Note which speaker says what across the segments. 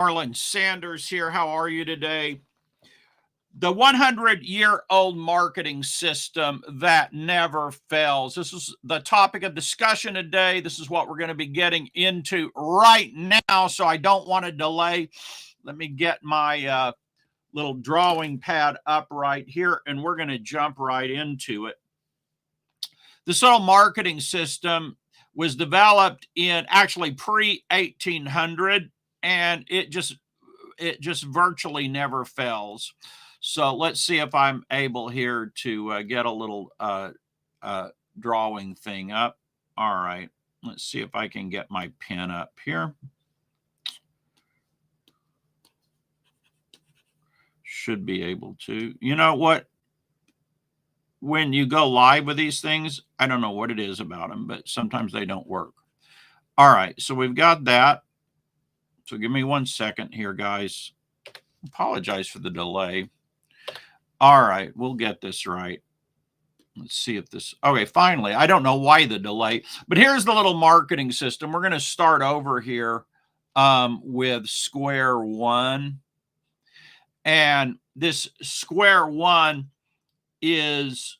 Speaker 1: Marlon Sanders here. How are you today? The 100-year-old marketing system that never fails. This is the topic of discussion today. This is what we're going to be getting into right now, so I don't want to delay. Let me get my little drawing pad up right here, and we're going to jump right into it. This whole marketing system was developed in actually pre-1800, and it just virtually never fails. So let's see if I'm able here to get a little drawing thing up. All right, let's see if I can get my pen up here. Should be able to. You know what? When you go live with these things, I don't know what it is about them, but sometimes they don't work. All right, so we've got that. So give me 1 second here, guys. Apologize for the delay. All right, we'll get this right. Let's see if this, okay, finally, I don't know why the delay, but here's the little marketing system. We're going to start over here with square one. And this square one is,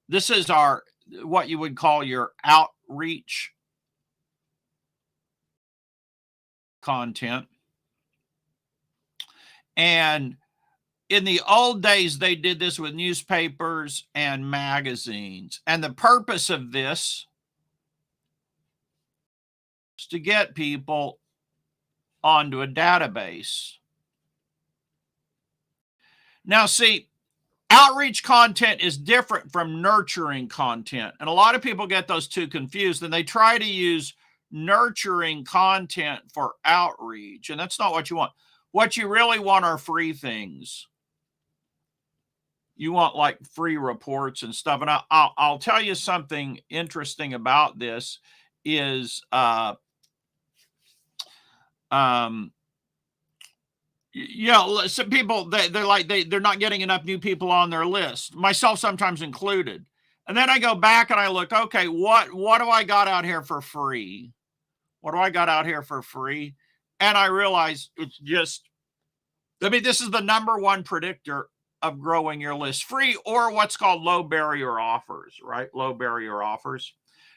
Speaker 1: this is our, what you would call your outreach content. And in the old days, they did this with newspapers and magazines. And the purpose of this is to get people onto a database. Now, see, outreach content is different from nurturing content. And a lot of people get those two confused, and they try to use nurturing content for outreach. And that's not what you want. What you really want are free things. You want like free reports and stuff. And I'll tell you something interesting about this is, you know, some people, they're not getting enough new people on their list, myself sometimes included. And then I go back and I look, okay, what do I got out here for free? What do I got out here for free? And I realize it's just, I mean, this is the #1 predictor of growing your list. Free or what's called low barrier offers, right? Low barrier offers.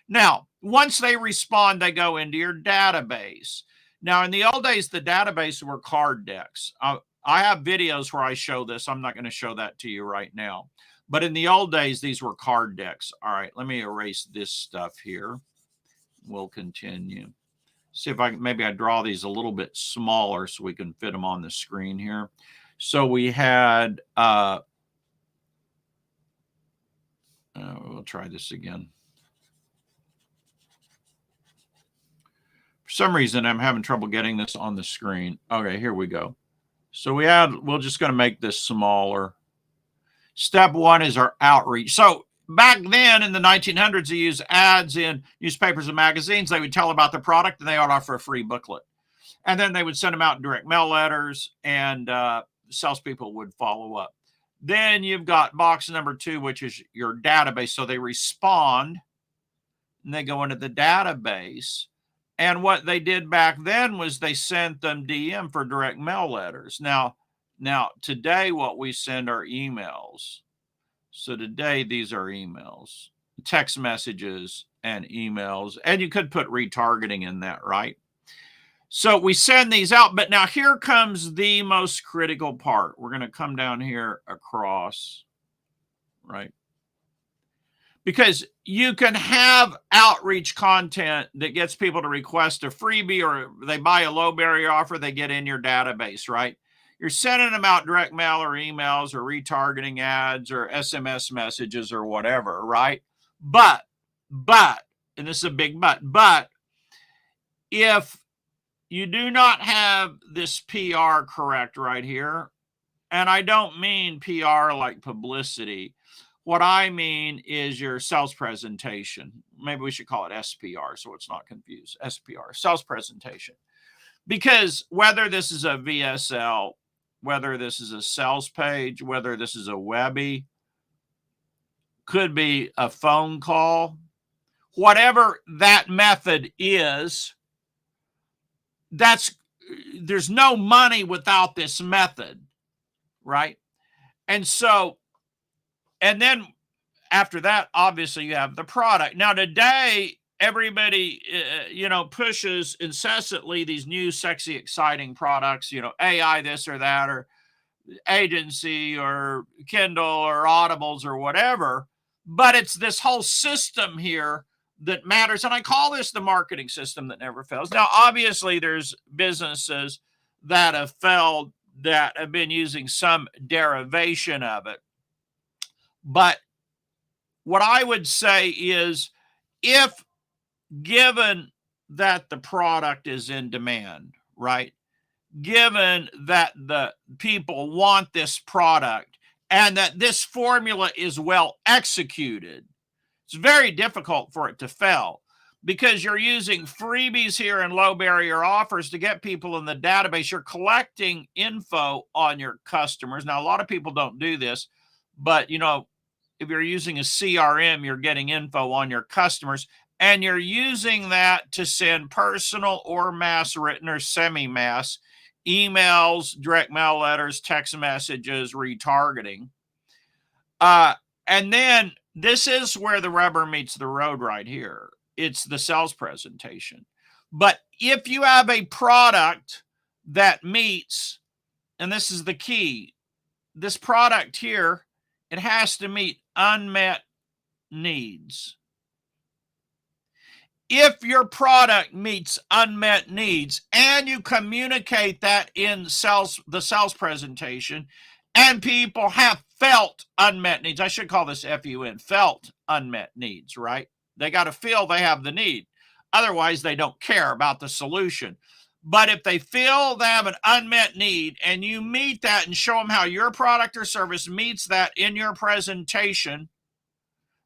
Speaker 1: Now, once they respond, they go into your database. Now, in the old days, the database were card decks. I have videos where I show this. I'm not going to show that to you right now. But in the old days, these were card decks. All right, let me erase this stuff here. We'll continue. See if maybe I draw these a little bit smaller so we can fit them on the screen here. So we had, we'll try this again. For some reason, I'm having trouble getting this on the screen. Okay, here we go. So we're just going to make this smaller. Step one is our outreach. So back then in the 1900s, they used ads in newspapers and magazines. They would tell about the product and they would offer a free booklet. And then they would send them out in direct mail letters, and salespeople would follow up. Then you've got box number 2, which is your database. So they respond and they go into the database. And what they did back then was they sent them DM for direct mail letters. Now today what we send are emails. So today these are emails, text messages and emails. And you could put retargeting in that, right? So we send these out, but now here comes the most critical part. We're going to come down here across, right? Because you can have outreach content that gets people to request a freebie, or they buy a low barrier offer, they get in your database, right? You're sending them out direct mail or emails or retargeting ads or SMS messages or whatever, right? But, and this is a big but if you do not have this PR correct right here, and I don't mean PR like publicity. What I mean is your sales presentation. Maybe we should call it SPR so it's not confused. SPR, sales presentation. Because whether this is a VSL, whether this is a sales page, whether this is a Webby, could be a phone call, whatever that method is, that's there's no money without this method, right? And so, and then after that, obviously you have the product. Now today, everybody, pushes incessantly these new, sexy, exciting products, AI this or that, or agency or Kindle or Audibles or whatever. But it's this whole system here that matters. And I call this the marketing system that never fails. Now, obviously, there's businesses that have failed that have been using some derivation of it. But what I would say is, if given that the product is in demand, right? Given that the people want this product and that this formula is well executed, it's very difficult for it to fail, because you're using freebies here and low barrier offers to get people in the database. You're collecting info on your customers. Now, a lot of people don't do this, but if you're using a CRM, you're getting info on your customers, and you're using that to send personal or mass written or semi-mass emails, direct mail letters, text messages, retargeting. And then this is where the rubber meets the road right here. It's the sales presentation. But if you have a product that meets, and this is the key, this product here, it has to meet unmet needs. If your product meets unmet needs and you communicate that in the sales presentation, and people have felt unmet needs, I should call this FUN, felt unmet needs, right? They got to feel they have the need. Otherwise, they don't care about the solution. But if they feel they have an unmet need and you meet that and show them how your product or service meets that in your presentation,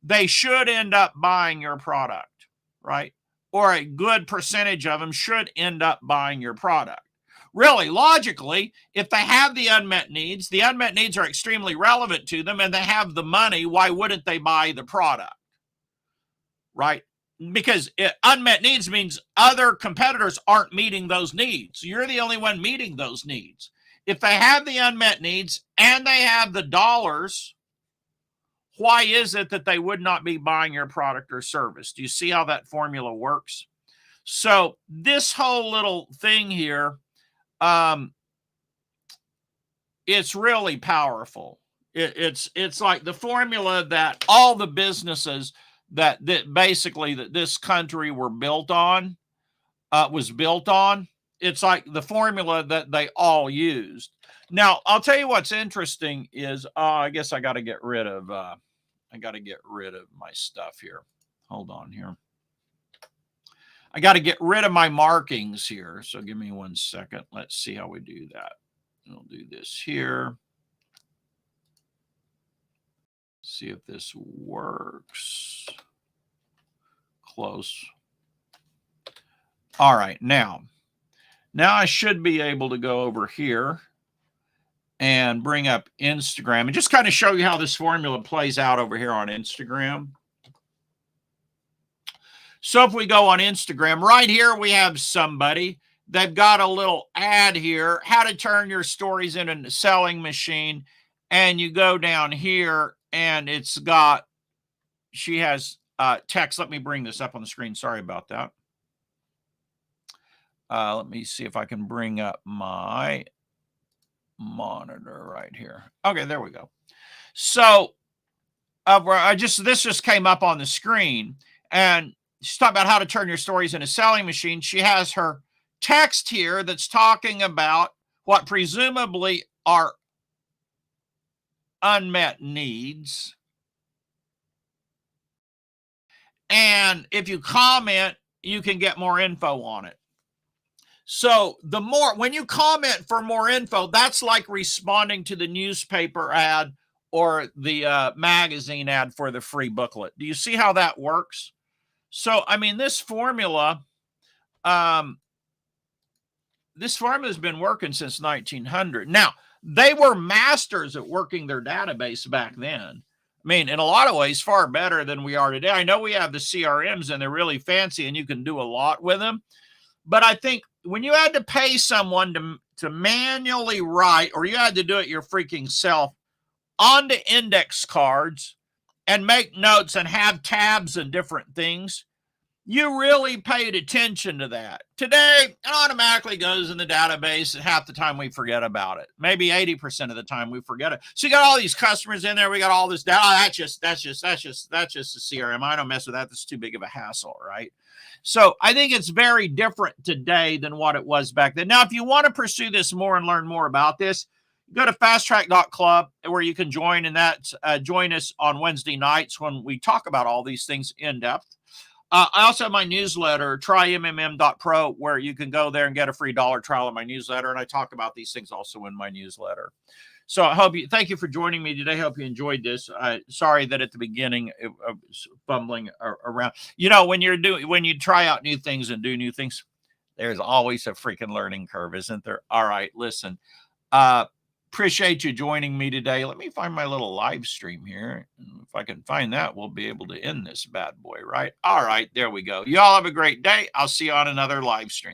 Speaker 1: they should end up buying your product, right? Or a good percentage of them should end up buying your product. Really, logically, if they have the unmet needs are extremely relevant to them, and they have the money, why wouldn't they buy the product, right? Because unmet needs means other competitors aren't meeting those needs. You're the only one meeting those needs. If they have the unmet needs and they have the dollars, why is it that they would not be buying your product or service? Do you see how that formula works? So this whole little thing here, it's really powerful. It's like the formula that all the businesses that basically that this country were built on, was built on. It's like the formula that they all used. Now, I'll tell you what's interesting is, I guess I got to get rid of my stuff here. Hold on here. I got to get rid of my markings here. So give me 1 second. Let's see how we do that. We'll do this here. See if this works. Close. All right. Now I should be able to go over here and bring up Instagram and just kind of show you how this formula plays out over here on Instagram. So if we go on Instagram, right here we have somebody. They've got a little ad here, how to turn your stories into a selling machine. And you go down here and it's got, she has text. Let me bring this up on the screen. Sorry about that. Let me see if I can bring up my monitor right here. Okay, there we go. So this just came up on the screen, and she's talking about how to turn your stories into a selling machine. She has her text here that's talking about what presumably are unmet needs. And if you comment, you can get more info on it. So when you comment for more info, that's like responding to the newspaper ad or the magazine ad for the free booklet. Do you see how that works? So, I mean, this formula has been working since 1900. Now, they were masters at working their database back then. I mean, in a lot of ways, far better than we are today. I know we have the CRMs and they're really fancy and you can do a lot with them. But I think when you had to pay someone to manually write, or you had to do it your freaking self onto index cards and make notes and have tabs and different things, you really paid attention to that. Today, it automatically goes in the database, and half the time we forget about it. Maybe 80% of the time we forget it. So you got all these customers in there. We got all this data. Oh, that's just a CRM. I don't mess with that. That's too big of a hassle, right? So I think it's very different today than what it was back then. Now, if you want to pursue this more and learn more about this, go to fasttrack.club where you can join, and join us on Wednesday nights when we talk about all these things in depth. I also have my newsletter, trymmm.pro, where you can go there and get a free $1 trial of my newsletter. And I talk about these things also in my newsletter. So thank you for joining me today. I hope you enjoyed this. Sorry that at the beginning I was fumbling around. You know, when you try out new things and do new things, there's always a freaking learning curve, isn't there? All right, listen. Appreciate you joining me today. Let me find my little live stream here. If I can find that, we'll be able to end this bad boy, right? All right, there we go. Y'all have a great day. I'll see you on another live stream.